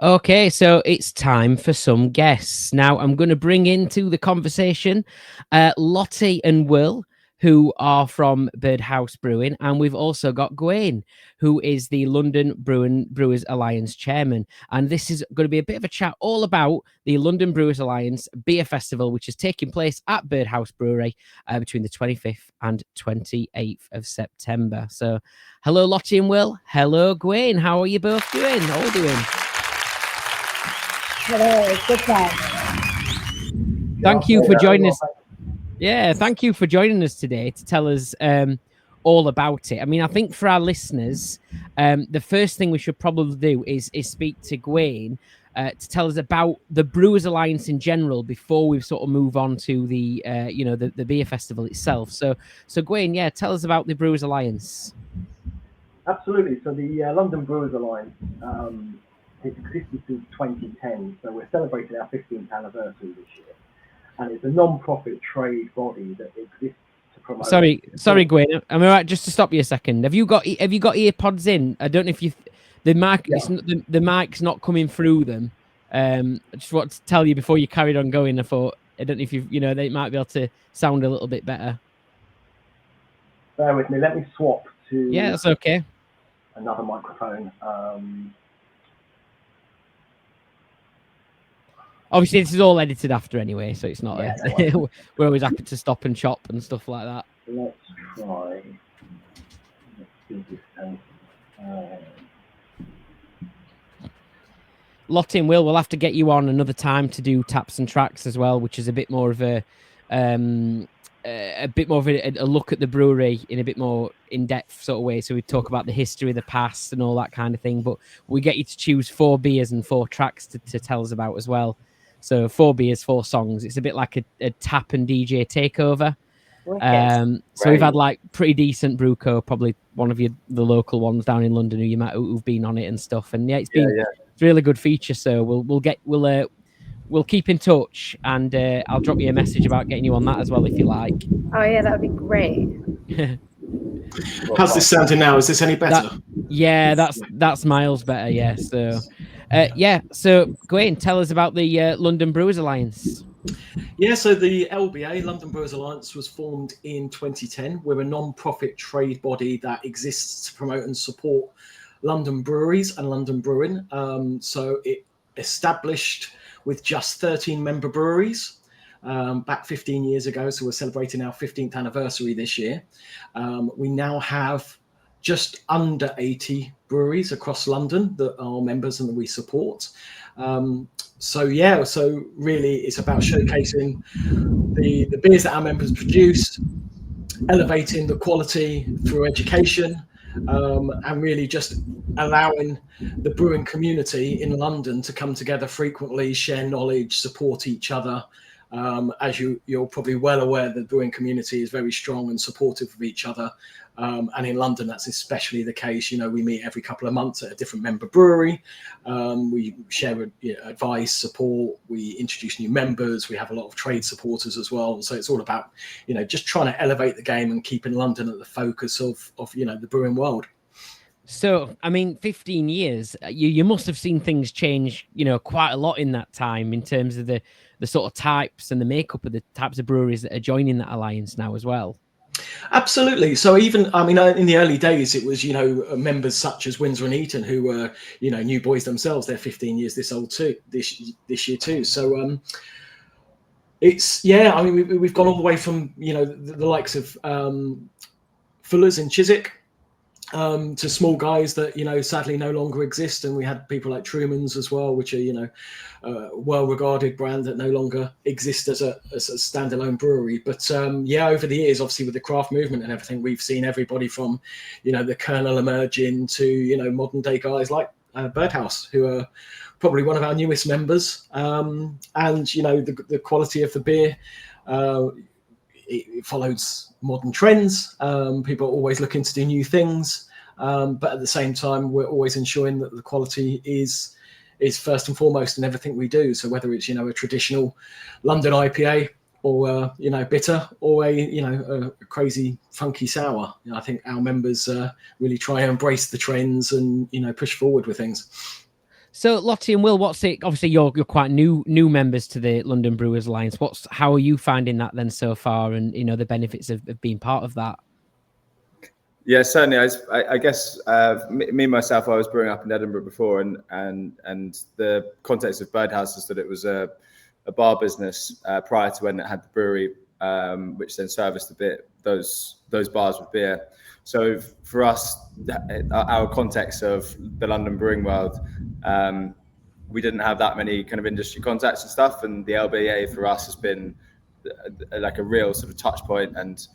Okay, so it's time for some guests. Now, I'm going to bring into the conversation Lottie and Will, who are from Bird House Brewing, and we've also got Gawain, who is the London Brewers Alliance chairman. And this is going to be a bit of a chat all about the London Brewers Alliance Beer Festival, which is taking place at Bird House Brewery between the 25th and 28th of September. So, hello, Lottie and Will. Hello, Gawain. How are you both doing? All doing? Hello, good time. Thank you for joining us. Yeah, thank you for joining us today to tell us all about it. I mean, I think for our listeners, the first thing we should probably do is speak to Gawain to tell us about the Brewers Alliance in general before we sort of move on to the the beer festival itself. So Gawain, yeah, tell us about the Brewers Alliance. Absolutely. So the London Brewers Alliance it's existed since 2010, so we're celebrating our 15th anniversary this year, and it's a non-profit trade body that exists to promote. Sorry, Gawain. Am I right? Just to stop you a second. Have you got ear pods in? I don't know if you the mic. Yeah. The mic's not coming through them. I just want to tell you before you carried on going. I thought I don't know if they might be able to sound a little bit better. Bear with me. Let me swap to. Yeah, that's okay. Another microphone. Obviously, this is all edited after anyway, so it's not. Yeah, we're always happy to stop and chop and stuff like that. Let's try. Let's do this. Lottie and Will, we'll have to get you on another time to do taps and tracks as well, which is a bit more of a look at the brewery in a bit more in-depth sort of way. So we talk about the history of the past and all that kind of thing. But we get you to choose 4 beers and 4 tracks to tell us about as well. So 4 beers, 4 songs. It's a bit like a tap and DJ takeover. So we've had like pretty decent Brewco, probably one of the local ones down in London who've been on it and stuff. And yeah, it's been a really good feature. So we'll keep in touch, and I'll drop you a message about getting you on that as well if you like. Oh yeah, that would be great. How's this sounding now? Is this any better? That's miles better. Yeah. So, So Gawain, tell us about the London Brewers Alliance. Yeah, so the LBA, London Brewers Alliance, was formed in 2010. We're a non-profit trade body that exists to promote and support London breweries and London brewing. So it established with just 13 member breweries back 15 years ago. So we're celebrating our 15th anniversary this year. We now have just under 80 breweries across London that are members and that we support. So really it's about showcasing the beers that our members produce, elevating the quality through education, and really just allowing the brewing community in London to come together frequently, share knowledge, support each other. As you're probably well aware, the brewing community is very strong and supportive of each other. And in London, that's especially the case. We meet every couple of months at a different member brewery. We share advice, support. We introduce new members. We have a lot of trade supporters as well. So it's all about, just trying to elevate the game and keeping London at the focus of the brewing world. So, I mean, 15 years, you must have seen things change, quite a lot in that time in terms of the sort of types and the makeup of the types of breweries that are joining that alliance now as well. Absolutely. So even, in the early days, it was, members such as Windsor and Eton who were, new boys themselves. They're 15 years this old too, this year too. So it's, we've gone all the way from, the likes of Fuller's in Chiswick, to small guys that sadly no longer exist, and we had people like Truman's as well, which are well-regarded brand that no longer exist as a standalone brewery. But over the years, obviously with the craft movement and everything, we've seen everybody from the Colonel emerging to modern day guys like Bird House, who are probably one of our newest members, and the quality of the beer. It follows modern trends. People are always looking to do new things, but at the same time, we're always ensuring that the quality is first and foremost in everything we do. So whether it's a traditional London IPA or bitter, or a crazy funky sour, I think our members really try and embrace the trends and push forward with things. So Lottie and Will, what's it? Obviously, you're quite new members to the London Brewers Alliance. How are you finding that then so far, and the benefits of being part of that? Yeah, certainly. I guess me myself, I was brewing up in Edinburgh before, and the context of Bird House is that it was a bar business prior to when it had the brewery, which then serviced those bars with beer. So for us, our context of the London brewing world, we didn't have that many kind of industry contacts and stuff, and the LBA for us has been like a real sort of touch point. And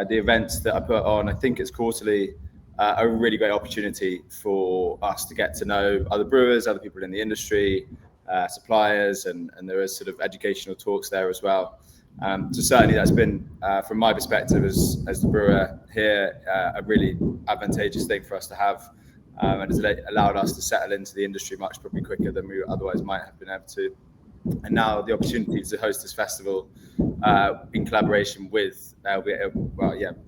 the events that I put on, I think it's quarterly, are a really great opportunity for us to get to know other brewers, other people in the industry, suppliers, and there is sort of educational talks there as well. So certainly that's been, from my perspective as the brewer here, a really advantageous thing for us to have, and has allowed us to settle into the industry much probably quicker than we otherwise might have been able to. And now the opportunity to host this festival in collaboration with LBA,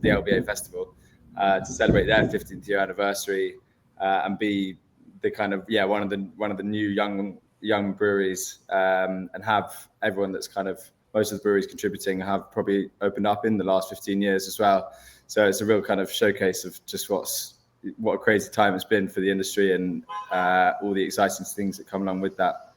the LBA Festival, to celebrate their 15th year anniversary, and be the kind of one of the new young breweries, and have everyone that's kind of most of the breweries contributing have probably opened up in the last 15 years as well. So it's a real kind of showcase of just what a crazy time it's been for the industry, and all the exciting things that come along with that.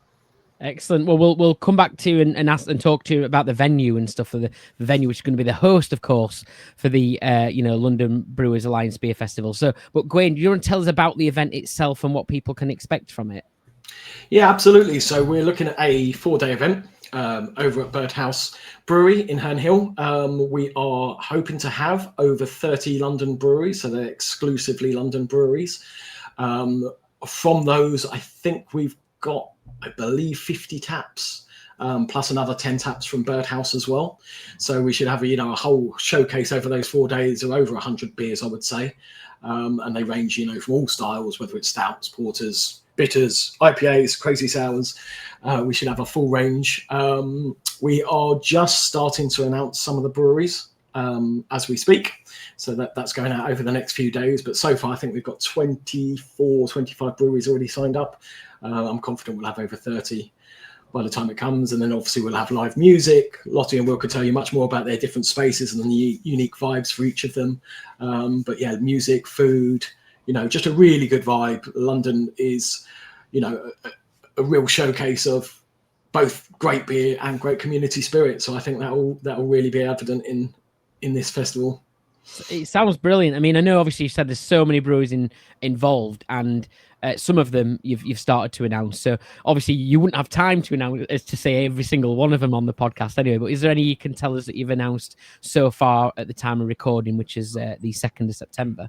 Excellent. Well, we'll come back to you and ask and talk to you about the venue and stuff for the venue, which is going to be the host, of course, for the London Brewers Alliance Beer Festival. So, but Gawain, do you want to tell us about the event itself and what people can expect from it? Yeah, absolutely. So we're looking at a 4-day event over at Bird House Brewery in Herne Hill. We are hoping to have over 30 London breweries, so they're exclusively London breweries. From those, I think we've got, I believe, 50 taps, plus another 10 taps from Bird House as well. So we should have a whole showcase over those 4 days of over 100 beers, I would say. And they range, from all styles, whether it's stouts, porters, bitters, IPAs, crazy sours. We should have a full range. We are just starting to announce some of the breweries as we speak. So that's going out over the next few days. But so far, I think we've got 25 breweries already signed up. I'm confident we'll have over 30 by the time it comes. And then obviously we'll have live music. Lottie and Will could tell you much more about their different spaces and the unique vibes for each of them. But yeah, music, food, just a really good vibe. London is, a real showcase of both great beer and great community spirit. So I think that will really be evident in this festival. It sounds brilliant. I mean, I know obviously you said there's so many breweries involved, and some of them you've started to announce. So obviously you wouldn't have time to announce, as to say every single one of them on the podcast anyway. But is there any you can tell us that you've announced so far at the time of recording, which is the 2nd of September?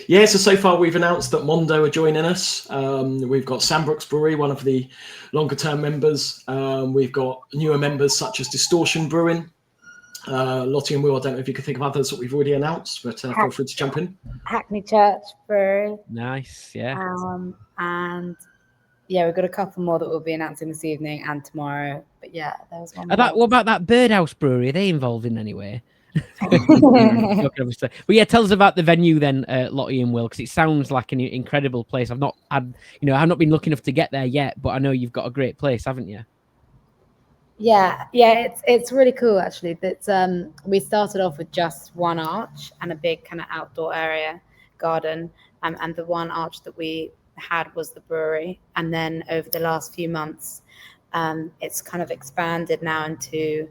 Yeah, so far we've announced that Mondo are joining us. We've got Sandbrooks Brewery, one of the longer term members. We've got newer members such as Distortion Brewing. Lottie and Will, I don't know if you could think of others that we've already announced, but feel free to jump in. Hackney Church Brewery. Nice, yeah. And yeah, we've got a couple more that we'll be announcing this evening and tomorrow. But yeah, there was one more. What about that Bird House Brewery? Are they involved in any way? But yeah, tell us about the venue then, Lottie and Will, because it sounds like an incredible place. I've not been lucky enough to get there yet, but I know you've got a great place, haven't you? Yeah, it's really cool actually. That we started off with just one arch and a big kind of outdoor area garden, and the one arch that we had was the brewery. And then over the last few months, it's kind of expanded now into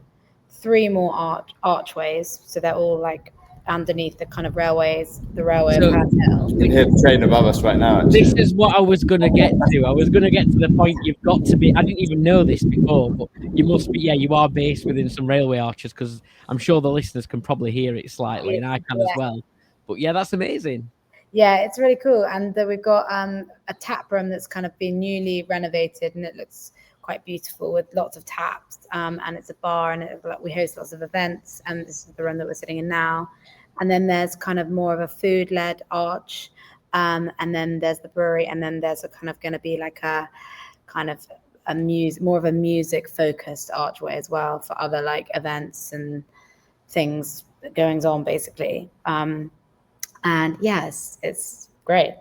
3 more archways. So they're all like underneath the kind of railway patio. You can hear the train above us right now. Actually. This is what I was going to get to. I was going to get to the point you've got to be. I didn't even know this before, but you must be. Yeah, you are based within some railway arches, because I'm sure the listeners can probably hear it slightly, and I can as well. But yeah, that's amazing. Yeah, it's really cool. And we've got a tap room that's kind of been newly renovated, and it looks quite beautiful with lots of taps. And it's a bar, and we host lots of events. And this is the room that we're sitting in now. And then there's kind of more of a food-led arch. And then there's the brewery, and then there's a kind of going to be like a kind of more of a music-focused archway as well for other like events and things goings on basically. And yes, it's great.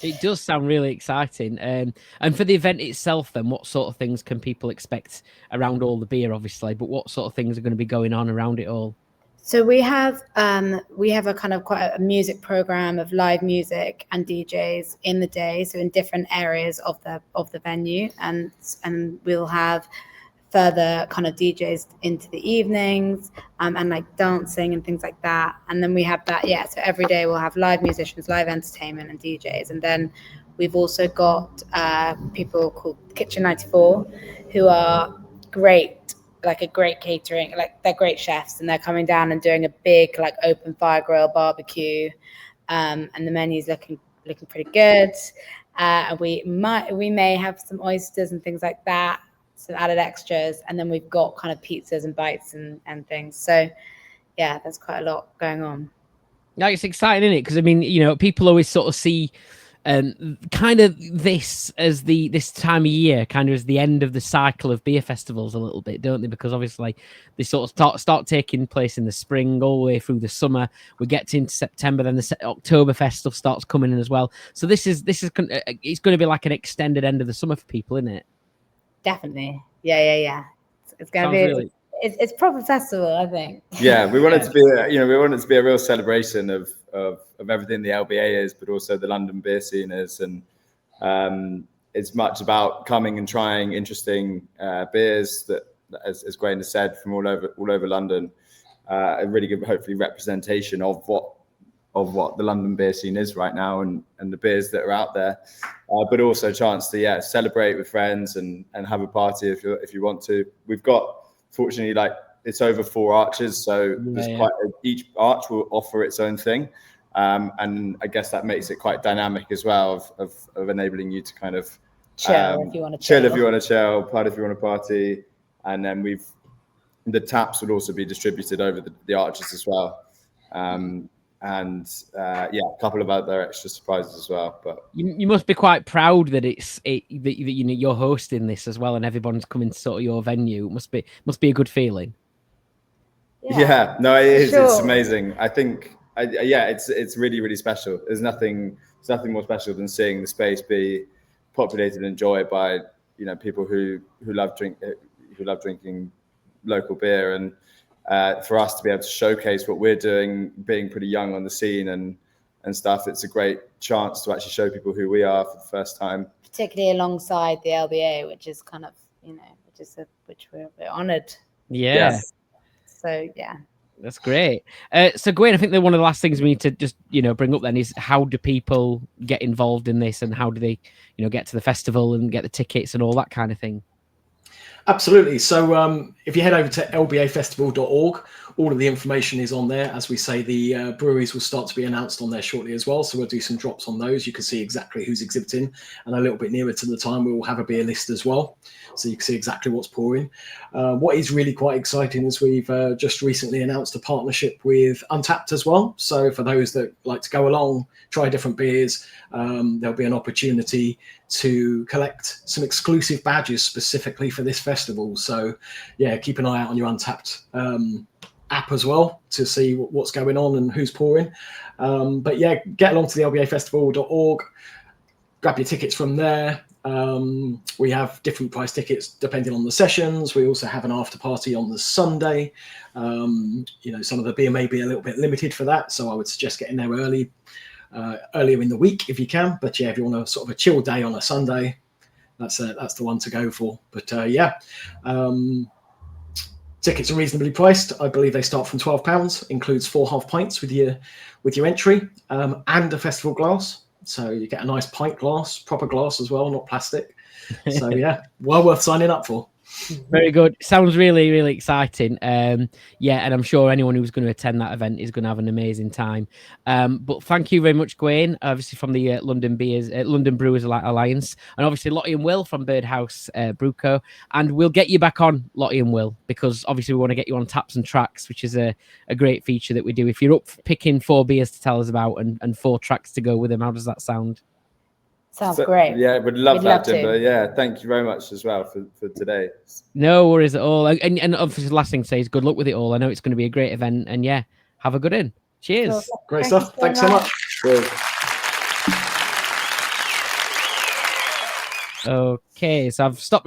It does sound really exciting. And for the event itself, then, what sort of things can people expect around all the beer, obviously, but what sort of things are going to be going on around it all? So we have a kind of quite a music program of live music and DJs in the day, so in different areas of the venue, and we'll have further kind of DJs into the evenings, and like dancing and things like that. And then we have that, so every day we'll have live musicians, live entertainment and DJs. And then we've also got people called Kitchen 94 who are great, like a great catering, like they're great chefs, and they're coming down and doing a big like open fire grill barbecue, and the menu's looking pretty good. And we may have some oysters and things like that, some added extras, and then we've got kind of pizzas and bites and things. So yeah, there's quite a lot going on. Yeah, it's exciting, isn't it? Because I mean, people always sort of see kind of this as this time of year, kind of as the end of the cycle of beer festivals a little bit, don't they? Because obviously they sort of start taking place in the spring all the way through the summer. We get into September, then the October festival starts coming in as well. So this is it's going to be like an extended end of the summer for people, isn't it? Definitely. Yeah. It's going to be really... it's proper festival, I think. Yeah, we want it to be a real celebration of everything the LBA is, but also the London beer scene is, and it's much about coming and trying interesting beers that, as Gawain has said, from all over London. A really good, hopefully, representation of what the London beer scene is right now, and the beers that are out there, but also a chance to celebrate with friends and have a party if you want to. We've got, fortunately, like, it's over 4 arches, so each arch will offer its own thing, and I guess that makes it quite dynamic as well of enabling you to kind of chill if you want to chill, party if you want to party, and then the taps would also be distributed over the arches as well. And a couple of other extra surprises as well. But you must be quite proud that that you're hosting this as well, and everyone's coming to sort of your venue. It must be a good feeling. Yeah, no, it is. Sure. It's amazing. I think, it's really, really special. There's nothing more special than seeing the space be populated and enjoyed by people who love drinking local beer, and for us to be able to showcase what we're doing, being pretty young on the scene and stuff, it's a great chance to actually show people who we are for the first time. Particularly alongside the LBA, which is kind of, which we're honoured. Yeah. So yeah. That's great. So Gawain, I think that one of the last things we need to just, bring up then is, how do people get involved in this, and how do they, get to the festival and get the tickets and all that kind of thing? Absolutely. So if you head over to lbafestival.org, all of the information is on there. As we say, the breweries will start to be announced on there shortly as well. So we'll do some drops on those. You can see exactly who's exhibiting, and a little bit nearer to the time, we will have a beer list as well, so you can see exactly what's pouring. What is really quite exciting is we've just recently announced a partnership with Untapped as well. So for those that like to go along, try different beers, there'll be an opportunity to collect some exclusive badges specifically for this festival. So yeah, keep an eye out on your Untapped app as well to see what's going on and who's pouring. But yeah, get along to the lbafestival.org, grab your tickets from there. We have different price tickets depending on the sessions. We also have an after party on the Sunday. Some of the beer may be a little bit limited for that, so I would suggest getting there earlier in the week if you can. But yeah, if you want a sort of a chill day on a Sunday, that's the one to go for. But tickets are reasonably priced. I believe they start from £12, includes 4 half pints with your entry, and a festival glass. So you get a nice pint glass, proper glass as well, not plastic. So yeah, well worth signing up for. Very good. Sounds really, really exciting. And I'm sure anyone who's going to attend that event is going to have an amazing time. But thank you very much, Gawain, obviously from the London Brewers Alliance, and obviously Lottie and Will from Bird House Brew Co. And we'll get you back on, Lottie and Will, because obviously we want to get you on Taps and Tracks, which is a great feature that we do. If you're up for picking 4 beers to tell us about and 4 tracks to go with them, how does that sound? Sounds great. Yeah, we'd love that, Jimbo. Yeah, thank you very much as well for today. No worries at all. And obviously the last thing to say is good luck with it all. I know it's going to be a great event, and yeah, have a good one. Cheers. Cool. Great stuff. Thanks so much. Cheers. Okay, so I've stopped